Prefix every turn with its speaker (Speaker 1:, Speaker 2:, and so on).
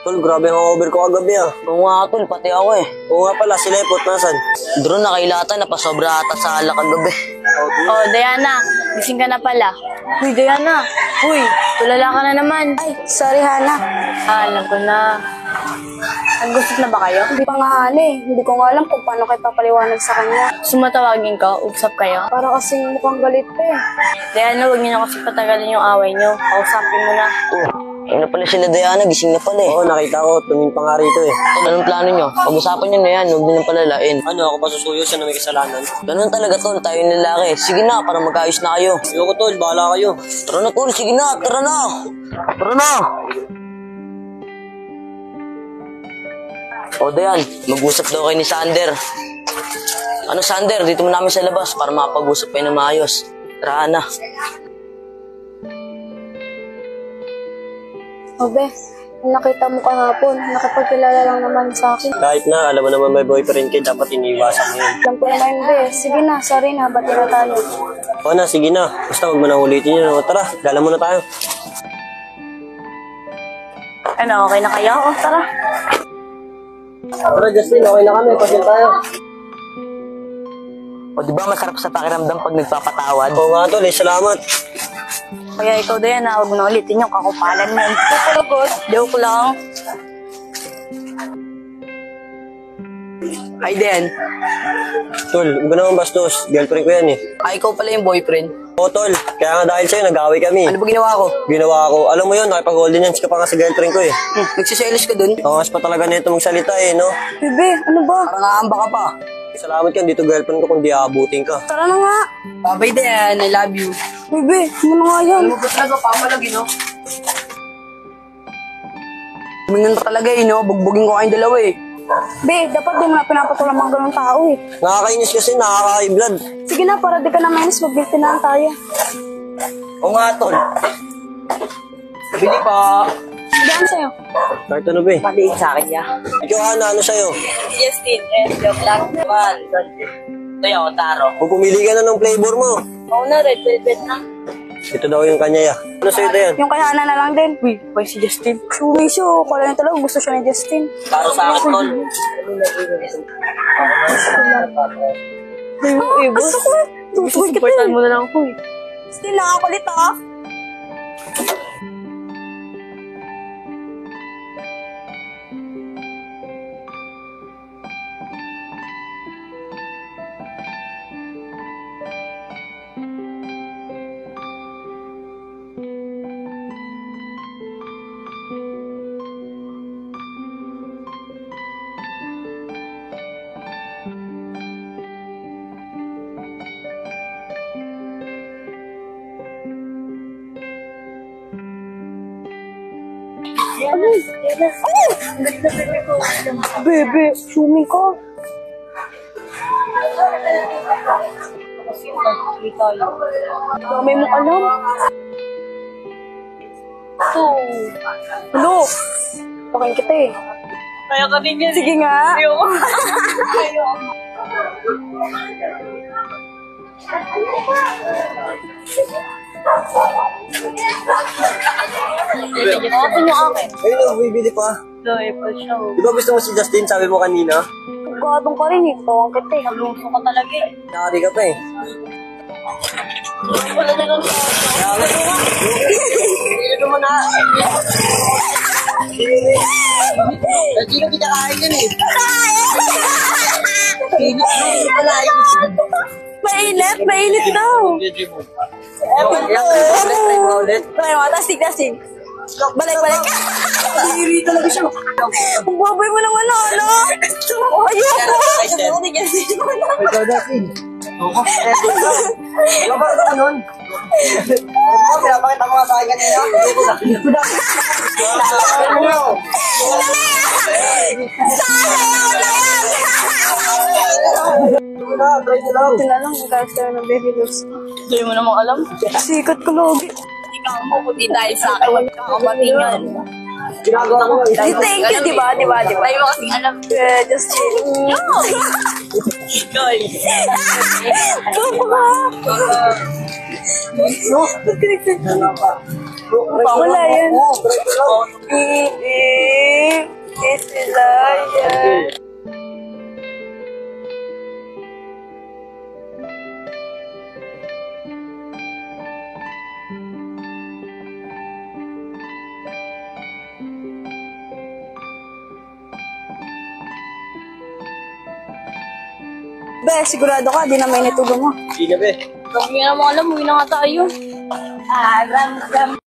Speaker 1: Tol, grabe ang over ko kagabi ah.
Speaker 2: Oo nga, tol, pati ako eh.
Speaker 1: Oo nga pala, si Lepot nasan?
Speaker 2: Drone, nakailata, napasobra ata sa alak kagabi.
Speaker 3: Oh, Diana, gising ka na pala. Uy, Diana. Uy, tulala ka na naman.
Speaker 4: Ay, sorry Hana.
Speaker 3: Alam ko na. Nag-usap na ba kayo?
Speaker 4: Hindi pa nga Hana eh. Hindi ko nga alam kung paano kayo papaliwanag sa kanya.
Speaker 3: Sumatawagin ko, usap kayo.
Speaker 4: Para kasing mukhang galit pa eh.
Speaker 3: Diana, huwag niyo na kasi patagalin yung away niyo. Kausapin mo na.
Speaker 2: Ano pala sila, Diana? Gising na pala eh.
Speaker 1: Oo, nakita ko. Tumingin pa nga rito eh.
Speaker 2: Tol, anong plano nyo? Pag-usapan nyo na yan, huwag nyo nang palalain.
Speaker 1: Ano, ako ba susuyo siya na may kasalanan?
Speaker 2: Ganun talaga, tol. Tayo yung lalaki. Sige na, para magkaayos na kayo.
Speaker 1: Ayoko tol, bahala kayo.
Speaker 2: Tara na, tol. Sige na, tara na. Tara na. O, Dayan, mag-usap daw kayo ni Sander. Ano, Sander? Dito mo namin sa labas para makapag-usap kayo na maayos. Tara na.
Speaker 4: Obe, nakita mo kahapon. Nakipagkilala lang naman sa akin.
Speaker 1: Kahit na, alam mo naman may boyfriend kayo, dapat iniiwasan mo yun.
Speaker 4: Alam ko naman be. Sige na, sorry na. Bati na tayo.
Speaker 1: Oo na, sige na. Basta huwag mo nang ulitin yun. Tara, gala muna tayo.
Speaker 3: Ano, okay na kayo? Oh, tara.
Speaker 1: Tara Justin, okay na kami. Pasyal tayo.
Speaker 2: O, di ba masarap sa pakiramdam pag nagpapatawad?
Speaker 1: Oo nga tol, salamat.
Speaker 3: Kaya ikaw, Diana, huwag mo na ulitin yung kakupalan mo. Joke lang.
Speaker 2: Ay, Den.
Speaker 1: Tol, huwag ka naman bastos. Girlfriend ko yan eh.
Speaker 2: Ay, ikaw pala yung boyfriend.
Speaker 1: Oo tol, kaya nga dahil sa'yo, nag-away kami.
Speaker 2: Ano ba ginawa ko?
Speaker 1: Ginawa ko. Alam mo yun, nakipag-golden hands ka pa nga sa girlfriend ko eh.
Speaker 2: Nagsiselos ka dun?
Speaker 1: Angas pa talaga na ito magsalita eh, no?
Speaker 4: Bebe, ano ba?
Speaker 2: Parang aamba ka pa.
Speaker 1: Salamat yan dito girlfriend ko kung di aabutin ka.
Speaker 4: Tara na nga.
Speaker 2: Babay, Den. I love you.
Speaker 4: Bebe, ano na nga yan?
Speaker 2: Ano ba talaga? Pamalagi, no? Tumingnan pa talaga eh, no? Bugbugin ko kayong dalawa eh.
Speaker 4: Be, dapat di mo na pinapatulang mga ganun tao eh.
Speaker 1: Nakakainis kasi, nakaka-blood.
Speaker 4: Sige na, para di ka na minus, magbigtinahan tayo.
Speaker 2: Oo nga, tol. Bili pa.
Speaker 4: Diyan sa'yo.
Speaker 1: Kahit ano ba eh.
Speaker 2: Paliin sa akin niya.
Speaker 1: Ikaw Hana, ano sa'yo?
Speaker 2: Justin, joke lang naman. Ito yung Taro.
Speaker 1: Kung pumili ka na ng flavor mo.
Speaker 3: Oo na, red velvet na.
Speaker 1: Ito daw yung kanya ya. Ano sa'yo ito yan?
Speaker 4: Yung kay Hana na lang din.
Speaker 3: Uy, why si Justin?
Speaker 4: Sumisyo, kala niya talaga gusto siya ni Justin.
Speaker 2: Taro sa akin, tol.
Speaker 3: Uy, boss. Supportan mo na lang ako eh.
Speaker 4: Justin, nakakulit ah. Bebe, sumi ka. Dami mong alam. Hello. Pakin kita eh.
Speaker 3: Kaya ka din yan.
Speaker 4: Sige nga.
Speaker 3: Ayoko.
Speaker 2: Ako yung akin.
Speaker 1: Ayun, bibili pa.
Speaker 3: Loy, pa siya.
Speaker 1: Di ba gusto mo si Justin? Sabi mo kanina.
Speaker 4: Gatong ka rin eh. Tawang kita eh.
Speaker 3: Luso ka talaga eh.
Speaker 1: Nakari ka pa eh.
Speaker 3: Wala na lang.
Speaker 1: Ito mo na. Sino kinakain yan eh?
Speaker 4: Mainit, mainit daw. Try mo, tasig. Balik.
Speaker 1: Hindi talaga siya.
Speaker 4: Ang babay mo naman ano? Ayoko.
Speaker 1: Ikaw datin. Ikaw ba ito nun? Pinapakita mo nga sa akin kanina.
Speaker 4: Ito na lang, mag-character ng baby loves.
Speaker 3: Hindi mo namang alam.
Speaker 4: Sikat ko logi.
Speaker 3: Ikaw mo, kundi dahil sa akin, wag kang kabatingan.
Speaker 1: Ginagawa ko.
Speaker 4: Thank you, di ba?
Speaker 3: Tayo mo kasing alam.
Speaker 4: Just kidding.
Speaker 3: Loy.
Speaker 4: Go pa. Wala yan. si Ryan. Be, sigurado ka, di na may natulo mo.
Speaker 1: Hindi na, be.
Speaker 3: Kung hindi na mo alam, uwi na nga tayo.
Speaker 4: Aram-ram.